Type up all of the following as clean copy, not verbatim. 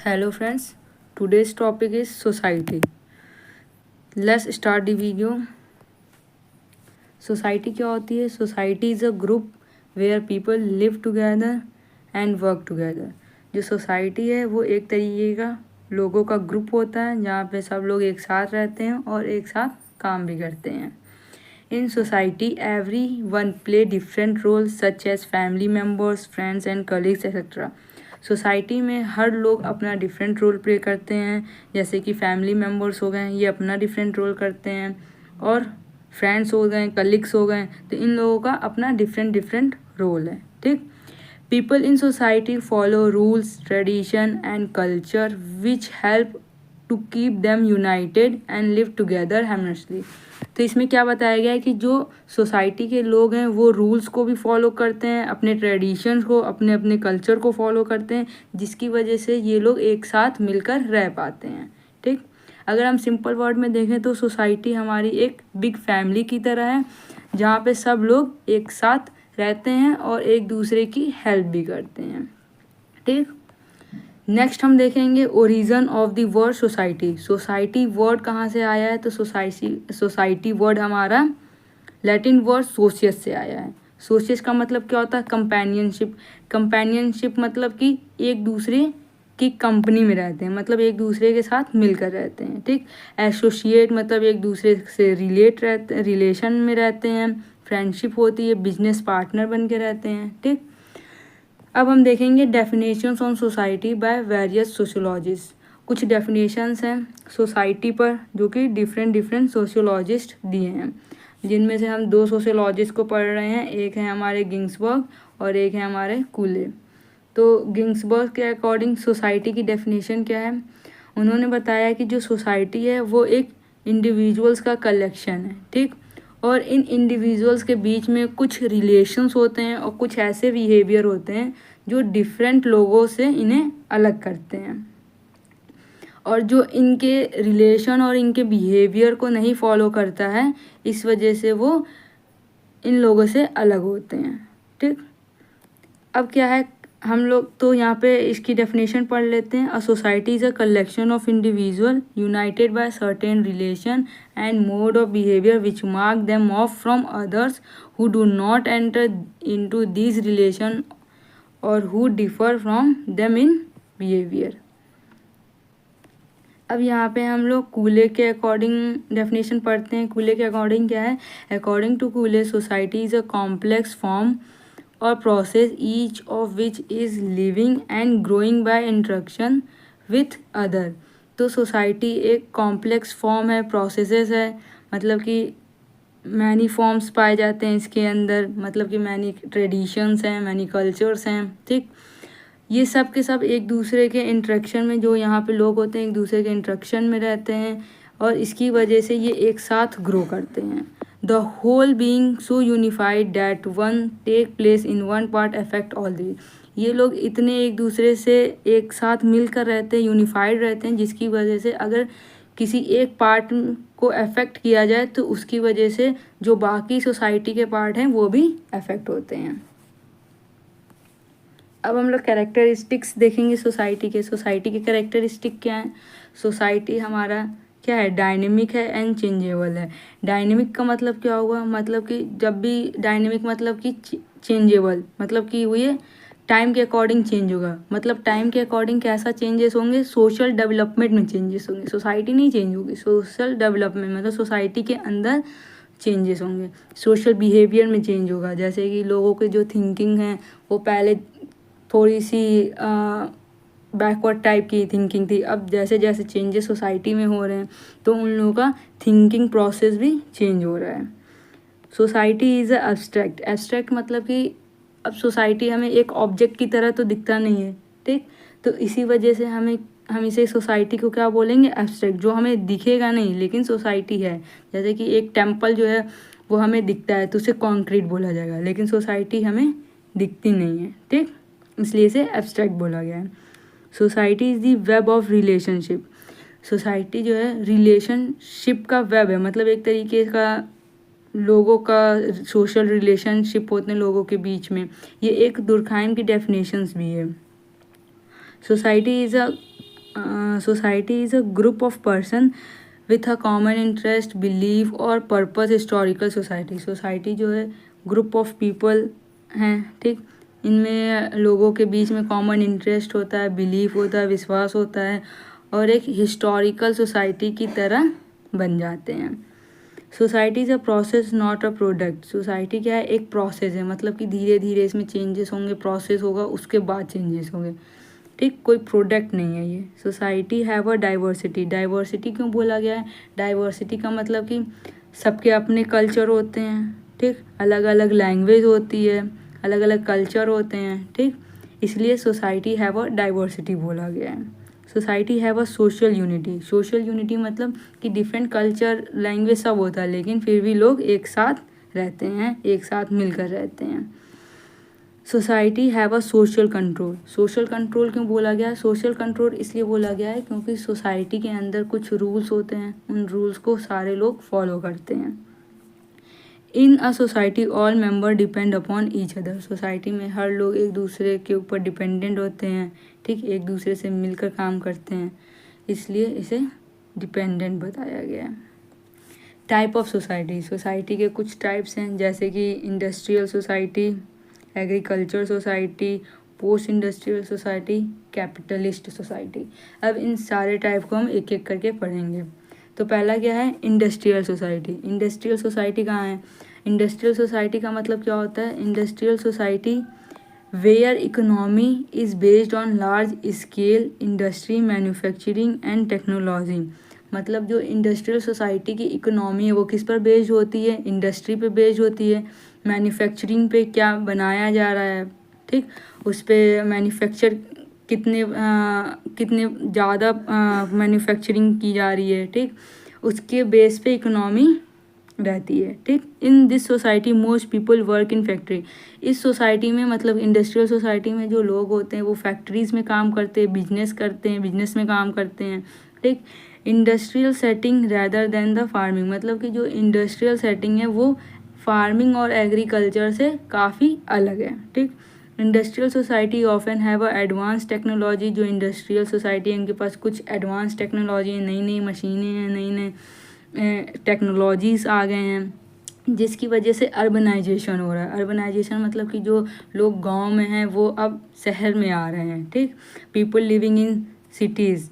Hello friends, today's topic is society. Let's start the video. Society क्या होती है? Society is a group where people live together and work together. जो society है वो एक तरीके का लोगों का ग्रुप होता है जहाँ पे सब लोग एक साथ रहते हैं और एक साथ काम भी करते हैं। In society every one play different roles such as family members, friends and colleagues etcetera. Society में हर लोग अपना डिफरेंट रोल प्ले करते हैं, जैसे कि फैमिली मेम्बर्स हो गए, ये अपना डिफरेंट रोल करते हैं, और फ्रेंड्स हो गए, कलीग्स हो गए, तो इन लोगों का अपना डिफरेंट रोल है। ठीक। People in society follow rules, tradition and culture which help to keep them united and live together harmoniously. तो इसमें क्या बताया गया है कि जो सोसाइटी के लोग हैं वो रूल्स को भी फॉलो करते हैं, अपने ट्रेडिशंस को, अपने अपने कल्चर को फॉलो करते हैं, जिसकी वजह से ये लोग एक साथ मिलकर रह पाते हैं। ठीक। अगर हम सिंपल वर्ड में देखें तो सोसाइटी हमारी एक बिग फैमिली की तरह है, जहाँ पे सब लोग एक साथ रहते हैं और एक दूसरे की हेल्प भी करते हैं। ठीक। नेक्स्ट हम देखेंगे origin of the word society. Society word कहाँ से आया है? तो सोसाइटी वर्ड हमारा लैटिन वर्ड सोशियस से आया है। सोशियस का मतलब क्या होता है? कंपेनियनशिप। कंपेनियनशिप मतलब कि एक दूसरे की कंपनी में रहते हैं, मतलब एक दूसरे के साथ मिलकर रहते हैं। ठीक। एसोसिएट मतलब एक दूसरे से रिलेशन में रहते हैं। फ्रेंडशिप होती है, बिजनेस पार्टनर बन के रहते हैं। ठीक। अब हम देखेंगे definitions on society by various sociologist. कुछ डेफिनेशंस हैं सोसाइटी पर जो कि डिफरेंट सोशियोलॉजिस्ट दिए हैं, जिनमें से हम दो सोशियोलॉजिस्ट को पढ़ रहे हैं। एक है हमारे गिंग्सबर्ग और एक है हमारे कूले। तो गिंग्सबर्ग के अकॉर्डिंग सोसाइटी की डेफिनेशन क्या है? उन्होंने बताया कि जो सोसाइटी है वो एक इंडिविजुअल्स का कलेक्शन है। ठीक। और इन इंडिविजुअल्स के बीच में कुछ रिलेशंस होते हैं और कुछ ऐसे बिहेवियर होते हैं जो डिफरेंट लोगों से इन्हें अलग करते हैं, और जो इनके रिलेशन और इनके बिहेवियर को नहीं फॉलो करता है, इस वजह से वो इन लोगों से अलग होते हैं। ठीक। अब क्या है, हम लोग तो यहाँ पे इसकी डेफिनेशन पढ़ लेते हैं। A society is a collection of individual united by certain relation and mode of behaviour which mark them off from others who do not enter into this relation और who differ from them in behaviour. अब यहाँ पे हम लोग कूले के according definition पढ़ते हैं। कूले के अकॉर्डिंग क्या है? According to Cooley society is a complex form or process each of which is living and growing by interaction with other। तो सोसाइटी एक कॉम्प्लेक्स फॉर्म है, प्रोसेसेस है, मतलब कि मैनी फॉर्म्स पाए जाते हैं इसके अंदर, मतलब कि मैनी ट्रेडिशंस हैं, मैनी कल्चर्स हैं। ठीक। ये सब के सब एक दूसरे के इंटरेक्शन में, जो यहाँ पे लोग होते हैं एक दूसरे के इंटरेक्शन में रहते हैं, और इसकी वजह से ये एक साथ ग्रो करते हैं। The whole being so unified that one take place in one part affect all the. ये लोग इतने एक दूसरे से एक साथ मिलकर रहते हैं, यूनिफाइड रहते हैं, जिसकी वजह से अगर किसी एक पार्ट को अफेक्ट किया जाए तो उसकी वजह से जो बाकी सोसाइटी के पार्ट हैं वो भी अफेक्ट होते हैं। अब हम लोग कैरेक्टरिस्टिक्स देखेंगे सोसाइटी के। सोसाइटी के कैरेक्टरिस्टिक क्या है? सोसाइटी हमारा क्या है? डायनेमिक है एंड चेंजेबल है। डायनेमिक का मतलब क्या हुआ? मतलब कि जब भी डायनेमिक मतलब कि चेंजेबल, मतलब कि ये टाइम के अकॉर्डिंग चेंज होगा। मतलब टाइम के अकॉर्डिंग कैसा चेंजेस होंगे? सोशल डेवलपमेंट में चेंजेस होंगे। सोसाइटी नहीं चेंज होगी, सोशल डेवलपमेंट मतलब सोसाइटी के अंदर चेंजेस होंगे। सोशल बिहेवियर में चेंज होगा, जैसे कि लोगों के जो थिंकिंग है वो पहले थोड़ी सी बैकवर्ड टाइप की थिंकिंग थी। अब जैसे जैसे चेंजेस सोसाइटी में हो रहे हैं तो उन लोगों का थिंकिंग प्रोसेस भी चेंज हो रहा है। Society is abstract. एब्स्ट्रैक्ट मतलब कि अब सोसाइटी हमें एक ऑब्जेक्ट की तरह तो दिखता नहीं है। ठीक। तो इसी वजह से हम इसे सोसाइटी को क्या बोलेंगे? एब्स्ट्रैक्ट, जो हमें दिखेगा नहीं लेकिन सोसाइटी है। जैसे कि एक टेम्पल जो है वो हमें दिखता है तो उसे कॉन्क्रीट बोला जाएगा, लेकिन सोसाइटी हमें दिखती नहीं है। ठीक। इसलिए इसे एब्स्ट्रैक्ट बोला गया है। Society is the web of relationship. Society जो है रिलेशनशिप का वेब है, मतलब एक तरीके का लोगों का सोशल रिलेशनशिप होते हैं लोगों के बीच में। ये एक दुर्खाइम की डेफिनेशंस भी है। Society is a society is a group of person with a common interest, believe और पर्पस। हिस्टोरिकल सोसाइटी, सोसाइटी जो है ग्रुप ऑफ पीपल हैं, ठीक। इनमें लोगों के बीच में कॉमन इंटरेस्ट होता है, बिलीफ होता है, विश्वास होता है और एक हिस्टोरिकल सोसाइटी की तरह बन जाते हैं। Society is a process not a product. Society क्या है, एक प्रोसेस है, मतलब कि धीरे धीरे इसमें चेंजेस होंगे, प्रोसेस होगा, उसके बाद चेंजेस होंगे, ठीक। कोई प्रोडक्ट नहीं है ये। Society have a diversity. Diversity क्यों बोला गया है? डाइवर्सिटी का मतलब कि सबके अपने कल्चर होते हैं, ठीक। अलग अलग लैंग्वेज होती है, अलग अलग कल्चर होते हैं, ठीक। इसलिए सोसाइटी हैव अ डाइवर्सिटी बोला गया है। Society have a social unity. Social unity मतलब कि डिफरेंट कल्चर, लैंग्वेज सब होता है, लेकिन फिर भी लोग एक साथ रहते हैं, एक साथ मिलकर रहते हैं। Society have a social control. Social control क्यों बोला गया है? सोशल कंट्रोल इसलिए बोला गया है क्योंकि सोसाइटी के अंदर कुछ रूल्स होते हैं, उन रूल्स को सारे लोग फॉलो करते हैं। In a society all member depend upon each other. Society में हर लोग एक दूसरे के ऊपर डिपेंडेंट होते हैं, ठीक, एक दूसरे से मिलकर काम करते हैं, इसलिए इसे डिपेंडेंट बताया गया है। Type of society. सोसाइटी के कुछ टाइप्स हैं, जैसे कि industrial society, agriculture society, post industrial society, capitalist society. अब इन सारे टाइप को हम एक एक करके पढ़ेंगे। तो पहला क्या है? Industrial society. इंडस्ट्रियल सोसाइटी कहाँ है? इंडस्ट्रियल सोसाइटी का मतलब क्या होता है? Industrial society where economy is based on large scale industry, manufacturing and technology. मतलब जो इंडस्ट्रियल सोसाइटी की इकोनॉमी है वो किस पर बेस्ड होती है? इंडस्ट्री पे बेस्ड होती है। मैन्युफैक्चरिंग पे क्या बनाया जा रहा है, ठीक, उस पर मैन्युफैक्चर कितने ज़्यादा मैन्युफैक्चरिंग की जा रही है, ठीक, उसके बेस पे इकोनॉमी रहती है, ठीक। In this society most people work in factory. इस सोसाइटी में मतलब इंडस्ट्रियल सोसाइटी में जो लोग होते हैं वो फैक्ट्रीज में काम करते हैं, बिजनेस करते हैं, बिजनेस में काम करते हैं, ठीक। Industrial setting rather than the farming. मतलब कि जो इंडस्ट्रियल सेटिंग है वो फार्मिंग और एग्रीकल्चर से काफ़ी अलग है, ठीक। Industrial society often have a advance technology. जो इंडस्ट्रियल सोसाइटी है उनके पास कुछ एडवांस टेक्नोलॉजी है, नई नई मशीनें हैं, नई नई टेक्नोलॉजीज़ आ गए हैं, जिसकी वजह से अर्बनाइजेशन हो रहा है। अर्बनाइजेशन मतलब कि जो लोग गांव में हैं वो अब शहर में आ रहे हैं, ठीक। People living in cities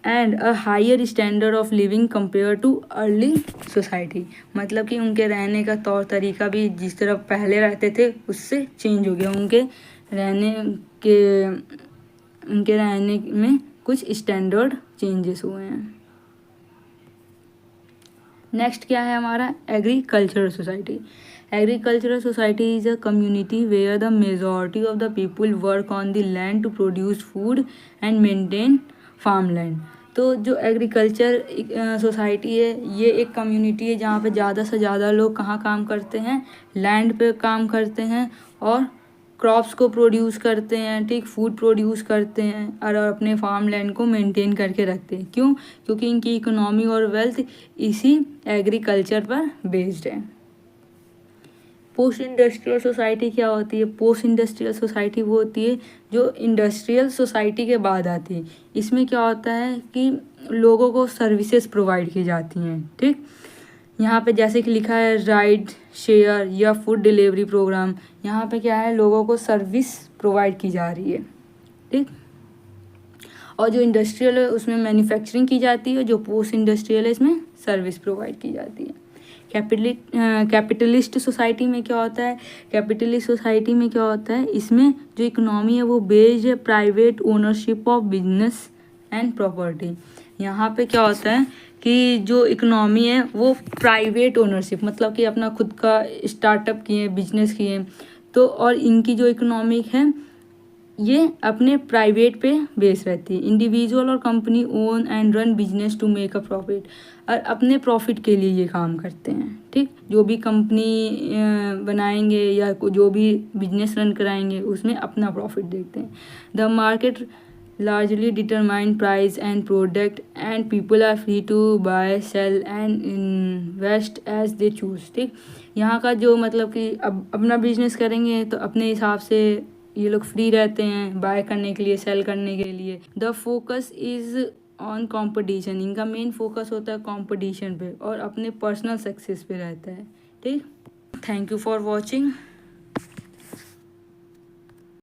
and a higher standard of living compare to early society. मतलब कि उनके रहने का तौर तरीका भी जिस तरह पहले रहते थे उससे चेंज हो गया। के उनके रहने में कुछ स्टैंडर्ड चेंजेस हुए हैं। नेक्स्ट क्या है हमारा? Agricultural society. Agricultural society is a community where the majority of the people work on the land to produce food and maintain farm land. तो जो एग्रीकल्चर सोसाइटी है ये एक कम्युनिटी है जहाँ पे ज़्यादा से ज़्यादा लोग कहाँ काम करते हैं? लैंड पे काम करते हैं और क्रॉप्स को प्रोड्यूस करते हैं, ठीक, फूड प्रोड्यूस करते हैं और अपने फार्म लैंड को मेंटेन करके रखते हैं। क्यों? क्योंकि इनकी इकोनॉमी और वेल्थ इसी एग्रीकल्चर पर बेस्ड है। पोस्ट इंडस्ट्रियल सोसाइटी क्या होती है? पोस्ट इंडस्ट्रियल सोसाइटी वो होती है जो इंडस्ट्रियल सोसाइटी के बाद आती है। इसमें क्या होता है कि लोगों को सर्विसेज प्रोवाइड की जाती हैं, ठीक। यहाँ पे जैसे कि लिखा है राइड शेयर या फूड डिलीवरी प्रोग्राम। यहाँ पे क्या है? लोगों को सर्विस प्रोवाइड की जा रही है, ठीक। और जो इंडस्ट्रियल है उसमें मैन्युफैक्चरिंग की जाती है, जो पोस्ट इंडस्ट्रियल है इसमें सर्विस प्रोवाइड की जाती है। कैपिटलिस्ट सोसाइटी में क्या होता है? कैपिटलिस्ट सोसाइटी में क्या होता है? इसमें जो इकोनॉमी है वो बेस्ड है private ownership of business and property. यहाँ पे क्या होता है कि जो इकोनॉमी है वो प्राइवेट ओनरशिप, मतलब कि अपना खुद का स्टार्टअप किए, बिजनेस किए, तो और इनकी जो इकोनॉमिक है ये अपने प्राइवेट पे बेस रहती है। इंडिविजुअल और company own and run business to make a profit, और अपने प्रॉफिट के लिए ये काम करते हैं, ठीक। जो भी कंपनी बनाएंगे या जो भी बिजनेस रन कराएंगे उसमें अपना प्रॉफिट देखते हैं। The market largely determine price and product and people are free to buy, sell and invest as they choose, ठीक। यहाँ का जो मतलब कि अब अपना बिजनेस करेंगे तो अपने हिसाब से ये लोग फ्री रहते हैं बाय करने के लिए, सेल करने के लिए। The focus is on competition, इनका मेन फोकस होता है कंपटीशन पे और अपने पर्सनल सक्सेस पे रहता है। ठीक, थैंक यू फॉर वॉचिंग।